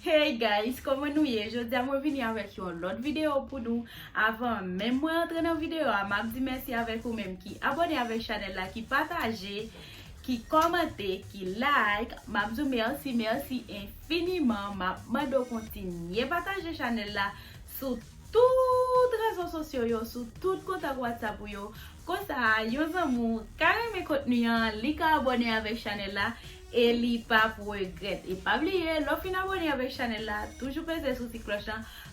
Hey guys, comment nou ye? Jodi a mwen vini avèk yon lot video pou nou. Avan men mwen entre nan video a, map di mersi avèk ou menm ki abone avèk chanel la, ki pataje, ki komente, ki like. Map di mersi infiniment. Map do kontinye pataje chanel la sou tout rezo sosyo yo, sou tout kontak WhatsApp yo. Kosa yon zanmou kareme kontenu yan, li ka abone avèk chanel la. Et li pa pou regret. Et pas oublier, l'offre fin abonné avec chanel là, toujours peser sur petit cloche.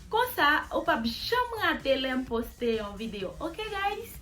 Comme ça, ou pas jamais rater l'imposter en vidéo. Ok guys?